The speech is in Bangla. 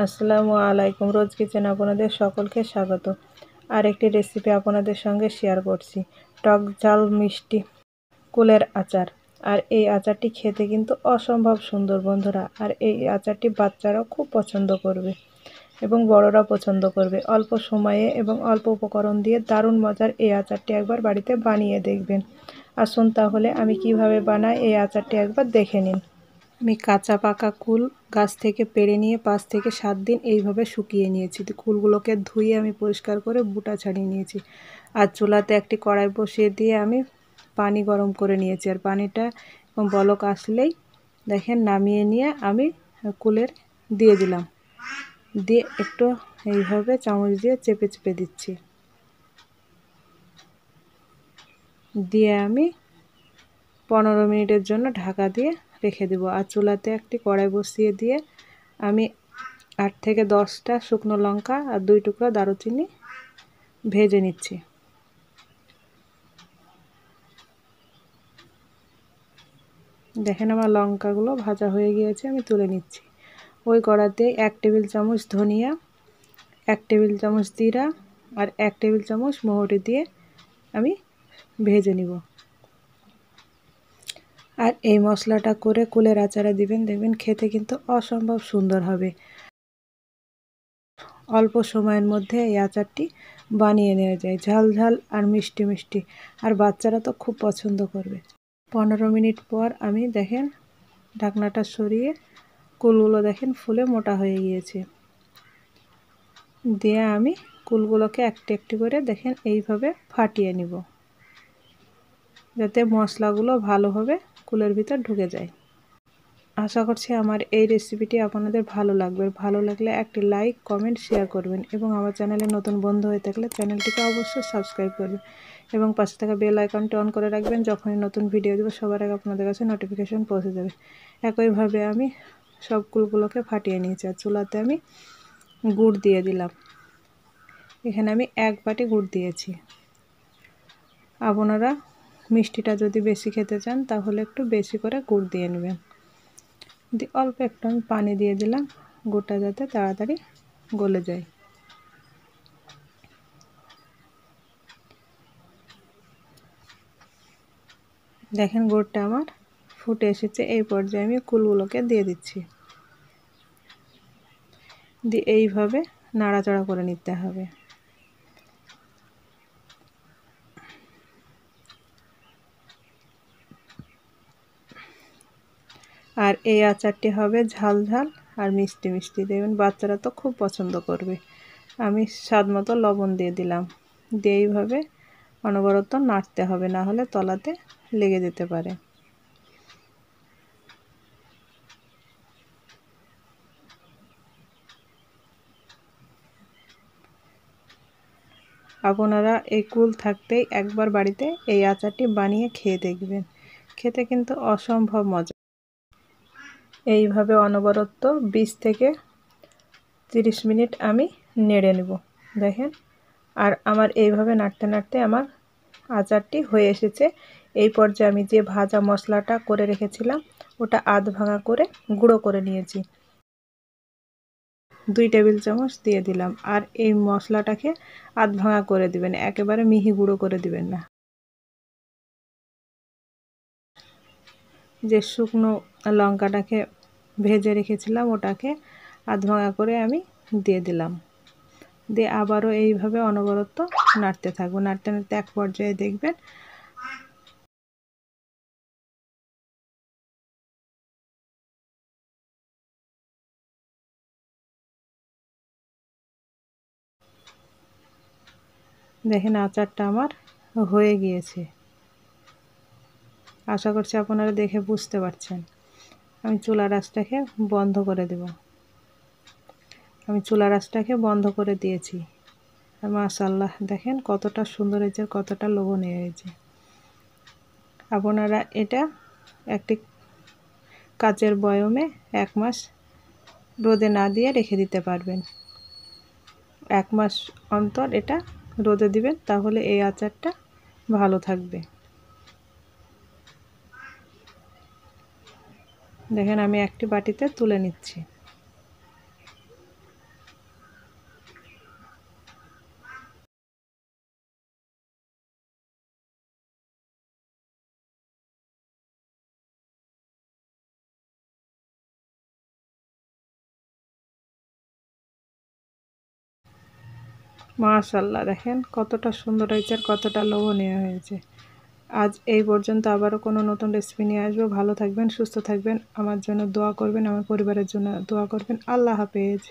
আসসালামু আলাইকুম। রোজ কিচেনে আপনাদের সকলকে স্বাগত। আরেকটি রেসিপি আপনাদের সঙ্গে শেয়ার করছি, টক ঝাল মিষ্টি কুলের আচার। আর এই আচারটি খেতে কিন্তু অসম্ভব সুন্দর বন্ধুরা। আর এই আচারটি বাচ্চারাও খুব পছন্দ করবে এবং বড়রা পছন্দ করবে। অল্প সময়ে এবং অল্প উপকরণ দিয়ে দারুণ মজার এই আচারটি একবার বাড়িতে বানিয়ে দেখবেন। আসুন তাহলে আমি কিভাবে বানাই এই আচারটি একবার দেখে নিন। আমি কাঁচা পাকা কুল গাছ থেকে পেড়ে নিয়ে 5 থেকে 7 দিন এইভাবে শুকিয়ে নিয়েছি। কুলগুলোকে ধুয়ে আমি পরিষ্কার করে বুটা ছাড়িয়ে নিয়েছি। আর চুলাতে একটি কড়াই বসিয়ে দিয়ে আমি পানি গরম করে নিয়েছি। আর পানিটা বলক আসলেই দেখেন নামিয়ে নিয়ে আমি কুলের দিয়ে দিলাম, দিয়ে একটু এইভাবে চামচ দিয়ে চেপে চেপে দিচ্ছি, দিয়ে আমি 15 মিনিটের জন্য ঢাকা দিয়ে রেখে দেব। আর চুলাতে একটি কড়াই বসিয়ে দিয়ে আমি 8 থেকে 10টা শুকনো লঙ্কা আর 2 টুকরা দারুচিনি ভেজে নিচ্ছি। দেখেন আমার লঙ্কাগুলো ভাজা হয়ে গিয়েছে, আমি তুলে নিচ্ছি। ওই কড়াতে 1 টেবিল চামচ ধনিয়া, 1 টেবিল চামচ জিরা আর 1 টেবিল চামচ মৌরি দিয়ে আমি ভেজে নিব। আর এই মশলাটা করে কুলের আচারে দিবেন, দেখবেন খেতে কিন্তু অসম্ভব সুন্দর হবে। অল্প সময়ের মধ্যে এই আচারটি বানিয়ে নেওয়া যায়, ঝাল ঝাল আর মিষ্টি মিষ্টি। আর বাচ্চারা তো খুব পছন্দ করবে। 15 মিনিট পর আমি দেখেন ঢাকনাটা সরিয়ে কুলগুলো দেখেন ফুলে মোটা হয়ে গিয়েছে। দিয়ে আমি কুলগুলোকে একটি একটি করে দেখেন এইভাবে ফাটিয়ে নিব, যাতে মশলাগুলো ভালোভাবে কুলের ভিতর ঢুকে যায়। আশা করছি আমার এই রেসিপিটি আপনাদের ভালো লাগবে। ভালো লাগলে একটি লাইক, কমেন্ট, শেয়ার করবেন এবং আমার চ্যানেলে নতুন বন্ধু হয়ে থাকলে চ্যানেলটিকে অবশ্যই সাবস্ক্রাইব করবেন এবং পাশে থাকা বেল আইকনটি অন করে রাখবেন। যখনই নতুন ভিডিও দেবো সবার আগে আপনাদের কাছে নোটিফিকেশন পৌঁছে যাবে। একইভাবে আমি সব কুলগুলোকে ফাটিয়ে নিয়েছি। আর চুলাতে আমি গুড় দিয়ে দিলাম। এখানে আমি 1 বাটি গুড় দিয়েছি। আপনারা মিষ্টিটা যদি বেশি খেতে চান তাহলে একটু বেশি করে গুড় দিয়ে নেবেন। দিয়ে অল্প একটু আমি পানি দিয়ে দিলাম, গুড়টা যাতে তাড়াতাড়ি গলে যায়। দেখেন গুড়টা আমার ফুটে এসেছে। এই পর্যায়ে আমি কুলগুলোকে দিয়ে দিচ্ছি, দিয়ে এইভাবে নাড়াচাড়া করে নিতে হবে। আর এই আচারটি হবে ঝাল ঝাল আর মিষ্টি মিষ্টি, দেখবেন বাচ্চারা তো খুব পছন্দ করবে। আমি স্বাদ মতো লবণ দিয়ে দিলাম, দিয়ে এইভাবে অনবরত নাড়তে হবে, না হলে তলাতে লেগে যেতে পারে। আপনারা এই কুল থাকতেই একবার বাড়িতে এই আচারটি বানিয়ে খেয়ে দেখবেন, খেতে কিন্তু অসম্ভব মজা। এইভাবে অনবরত 20 থেকে 30 মিনিট আমি নেড়ে নেব দেখেন। আর আমার এইভাবে নাড়তে নাড়তে আমার আচারটি হয়ে এসেছে। এই পর্যায়ে আমি যে ভাজা মশলাটা করে রেখেছিলাম ওটা আধ ভাঙা করে গুঁড়ো করে নিয়েছি, 2 টেবিল চামচ দিয়ে দিলাম। আর এই মশলাটাকে আধ ভাঙা করে দিবেন, একেবারে মিহি গুঁড়ো করে দিবেন না। যে শুকনো লঙ্কাটাকে ভেজে রেখেছিলাম ওটাকে আধ ভাঙা করে আমি দিয়ে দিলাম, দিয়ে আবারও এইভাবে অনবরত নাড়তে থাকবো। নাড়তে নাড়তে এক পর্যায়ে দেখবেন দেখেন আচারটা আমার হয়ে গিয়েছে। আশা করছি আপনারা দেখে বুঝতে পারছেন। আমি চুলার আঁচটাকে বন্ধ করে দেব। আমি চুলার আঁচটাকে বন্ধ করে দিয়েছি। আর মাশাআল্লাহ দেখেন কতটা সুন্দর হয়েছে, কতটা লোভনীয় হয়েছে। আপনারা এটা একটি কাচের বয়মে 1 মাস রোদে না দিয়ে রেখে দিতে পারবেন। 1 মাস অন্তর এটা রোদে দিবেন, তাহলে এই আচারটা ভালো থাকবে। দেখেন আমি একটি বাটিতে তুলে নিচ্ছি। মাশাআল্লাহ, দেখেন কতটা সুন্দর হয়েছে আর কতটা লোভনীয় হয়েছে। আজ এই পর্যন্ত, আবারও কোনো নতুন রেসিপি নিয়ে আসবো। ভালো থাকবেন, সুস্থ থাকবেন, আমার জন্য দোয়া করবেন, আমার পরিবারের জন্য দোয়া করবেন। আল্লাহ হাফেজ।